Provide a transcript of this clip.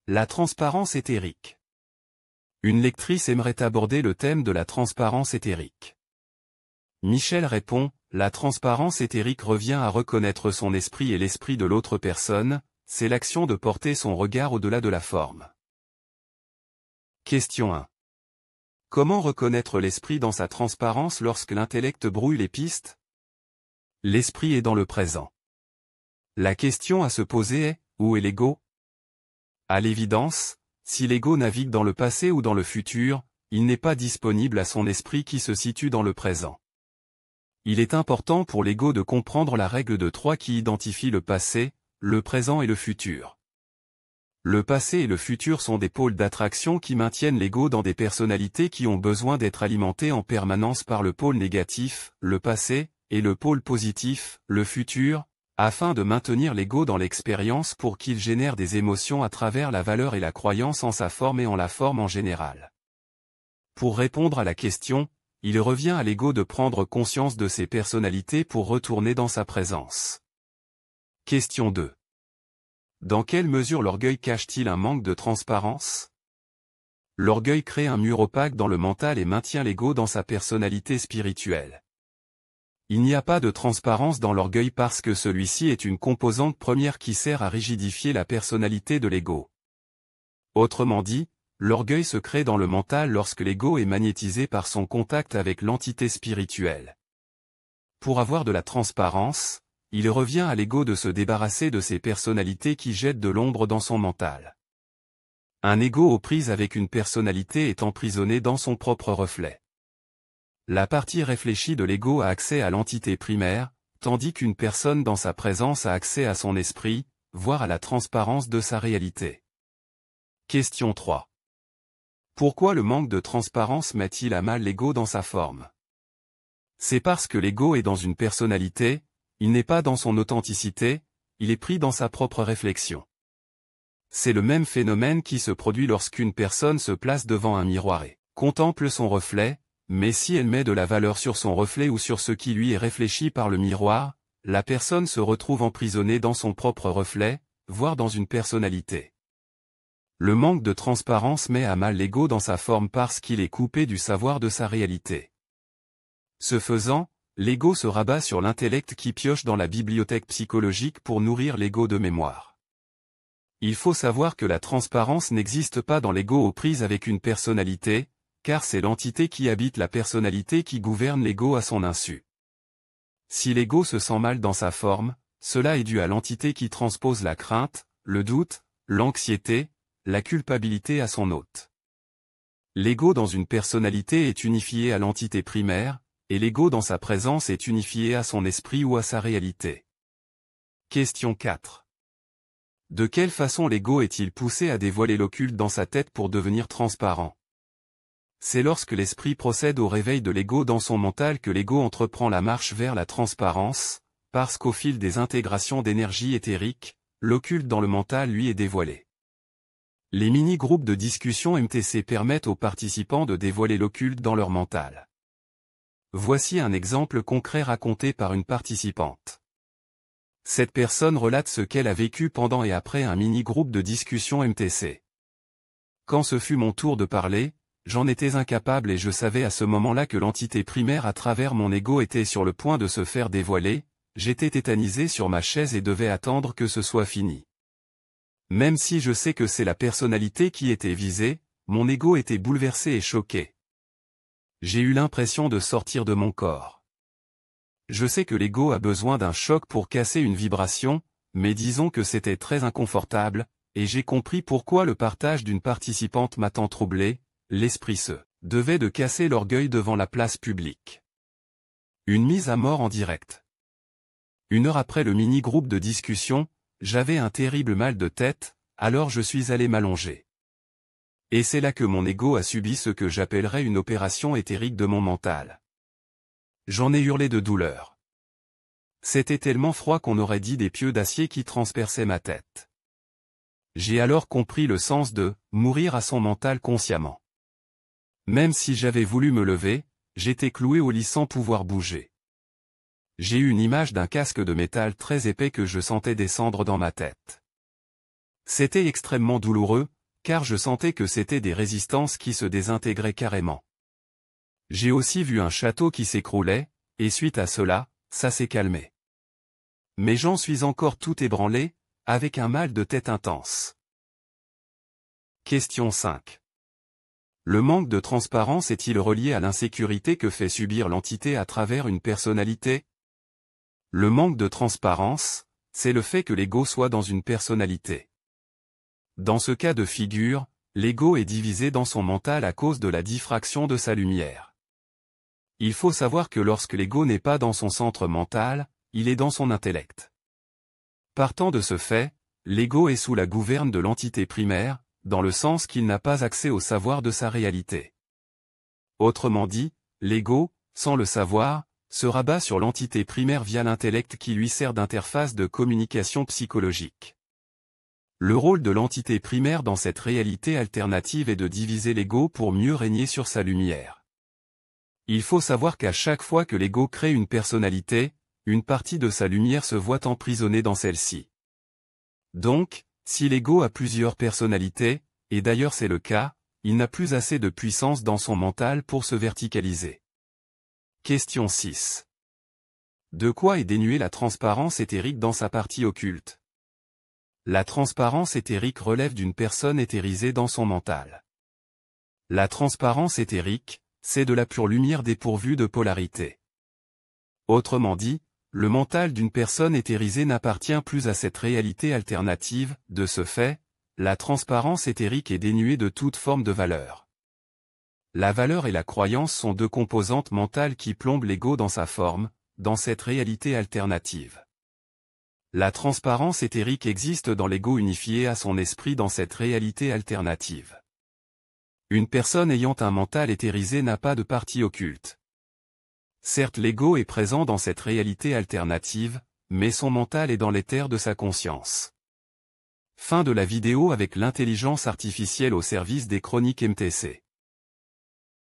La transparence éthérique. Une lectrice aimerait aborder le thème de la transparence éthérique. Michel répond, la transparence éthérique revient à reconnaître son esprit et l'esprit de l'autre personne, c'est l'action de porter son regard au-delà de la forme. Question 1. Comment reconnaître l'esprit dans sa transparence lorsque l'intellect brouille les pistes? L'esprit est dans le présent. La question à se poser est, où est l'ego? À l'évidence, si l'ego navigue dans le passé ou dans le futur, il n'est pas disponible à son esprit qui se situe dans le présent. Il est important pour l'ego de comprendre la règle de 3 qui identifie le passé, le présent et le futur. Le passé et le futur sont des pôles d'attraction qui maintiennent l'ego dans des personnalités qui ont besoin d'être alimentées en permanence par le pôle négatif, le passé, et le pôle positif, le futur, afin de maintenir l'ego dans l'expérience pour qu'il génère des émotions à travers la valeur et la croyance en sa forme et en la forme en général. Pour répondre à la question, il revient à l'ego de prendre conscience de ses personnalités pour retourner dans sa présence. Question 2. Dans quelle mesure l'orgueil cache-t-il un manque de transparence? L'orgueil crée un mur opaque dans le mental et maintient l'ego dans sa personnalité spirituelle. Il n'y a pas de transparence dans l'orgueil parce que celui-ci est une composante première qui sert à rigidifier la personnalité de l'ego. Autrement dit, l'orgueil se crée dans le mental lorsque l'ego est magnétisé par son contact avec l'entité spirituelle. Pour avoir de la transparence, il revient à l'ego de se débarrasser de ces personnalités qui jettent de l'ombre dans son mental. Un ego aux prises avec une personnalité est emprisonné dans son propre reflet. La partie réfléchie de l'ego a accès à l'entité primaire, tandis qu'une personne dans sa présence a accès à son esprit, voire à la transparence de sa réalité. Question 3. Pourquoi le manque de transparence met-il à mal l'ego dans sa forme? C'est parce que l'ego est dans une personnalité, il n'est pas dans son authenticité, il est pris dans sa propre réflexion. C'est le même phénomène qui se produit lorsqu'une personne se place devant un miroir et contemple son reflet, mais si elle met de la valeur sur son reflet ou sur ce qui lui est réfléchi par le miroir, la personne se retrouve emprisonnée dans son propre reflet, voire dans une personnalité. Le manque de transparence met à mal l'ego dans sa forme parce qu'il est coupé du savoir de sa réalité. Ce faisant, l'ego se rabat sur l'intellect qui pioche dans la bibliothèque psychologique pour nourrir l'ego de mémoire. Il faut savoir que la transparence n'existe pas dans l'ego aux prises avec une personnalité, car c'est l'entité qui habite la personnalité qui gouverne l'ego à son insu. Si l'ego se sent mal dans sa forme, cela est dû à l'entité qui transpose la crainte, le doute, l'anxiété, la culpabilité à son hôte. L'ego dans une personnalité est unifié à l'entité primaire, et l'ego dans sa présence est unifié à son esprit ou à sa réalité. Question 4. De quelle façon l'ego est-il poussé à dévoiler l'occulte dans sa tête pour devenir transparent? C'est lorsque l'esprit procède au réveil de l'ego dans son mental que l'ego entreprend la marche vers la transparence, parce qu'au fil des intégrations d'énergie éthérique, l'occulte dans le mental lui est dévoilé. Les mini-groupes de discussion MTC permettent aux participants de dévoiler l'occulte dans leur mental. Voici un exemple concret raconté par une participante. Cette personne relate ce qu'elle a vécu pendant et après un mini-groupe de discussion MTC. Quand ce fut mon tour de parler, j'en étais incapable et je savais à ce moment-là que l'entité primaire à travers mon ego était sur le point de se faire dévoiler, j'étais tétanisé sur ma chaise et devais attendre que ce soit fini. Même si je sais que c'est la personnalité qui était visée, mon ego était bouleversé et choqué. J'ai eu l'impression de sortir de mon corps. Je sais que l'ego a besoin d'un choc pour casser une vibration, mais disons que c'était très inconfortable, et j'ai compris pourquoi le partage d'une participante m'a tant troublé. L'esprit se devait de casser l'orgueil devant la place publique. Une mise à mort en direct. 1 heure après le mini-groupe de discussion, j'avais un terrible mal de tête, alors je suis allé m'allonger. Et c'est là que mon ego a subi ce que j'appellerais une opération éthérique de mon mental. J'en ai hurlé de douleur. C'était tellement froid qu'on aurait dit des pieux d'acier qui transperçaient ma tête. J'ai alors compris le sens de « mourir à son mental consciemment ». Même si j'avais voulu me lever, j'étais cloué au lit sans pouvoir bouger. J'ai eu une image d'un casque de métal très épais que je sentais descendre dans ma tête. C'était extrêmement douloureux, car je sentais que c'était des résistances qui se désintégraient carrément. J'ai aussi vu un château qui s'écroulait, et suite à cela, ça s'est calmé. Mais j'en suis encore tout ébranlé, avec un mal de tête intense. Question 5. Le manque de transparence est-il relié à l'insécurité que fait subir l'entité à travers une personnalité? Le manque de transparence, c'est le fait que l'ego soit dans une personnalité. Dans ce cas de figure, l'ego est divisé dans son mental à cause de la diffraction de sa lumière. Il faut savoir que lorsque l'ego n'est pas dans son centre mental, il est dans son intellect. Partant de ce fait, l'ego est sous la gouverne de l'entité primaire, dans le sens qu'il n'a pas accès au savoir de sa réalité. Autrement dit, l'ego, sans le savoir, se rabat sur l'entité primaire via l'intellect qui lui sert d'interface de communication psychologique. Le rôle de l'entité primaire dans cette réalité alternative est de diviser l'ego pour mieux régner sur sa lumière. Il faut savoir qu'à chaque fois que l'ego crée une personnalité, une partie de sa lumière se voit emprisonnée dans celle-ci. Donc, si l'ego a plusieurs personnalités, et d'ailleurs c'est le cas, il n'a plus assez de puissance dans son mental pour se verticaliser. Question 6. De quoi est dénuée la transparence éthérique dans sa partie occulte? La transparence éthérique relève d'une personne éthérisée dans son mental. La transparence éthérique, c'est de la pure lumière dépourvue de polarité. Autrement dit, le mental d'une personne éthérisée n'appartient plus à cette réalité alternative, de ce fait, la transparence éthérique est dénuée de toute forme de valeur. La valeur et la croyance sont deux composantes mentales qui plombent l'ego dans sa forme, dans cette réalité alternative. La transparence éthérique existe dans l'ego unifié à son esprit dans cette réalité alternative. Une personne ayant un mental éthérisé n'a pas de partie occulte. Certes, l'ego est présent dans cette réalité alternative, mais son mental est dans l'éther de sa conscience. Fin de la vidéo avec l'intelligence artificielle au service des chroniques MTC.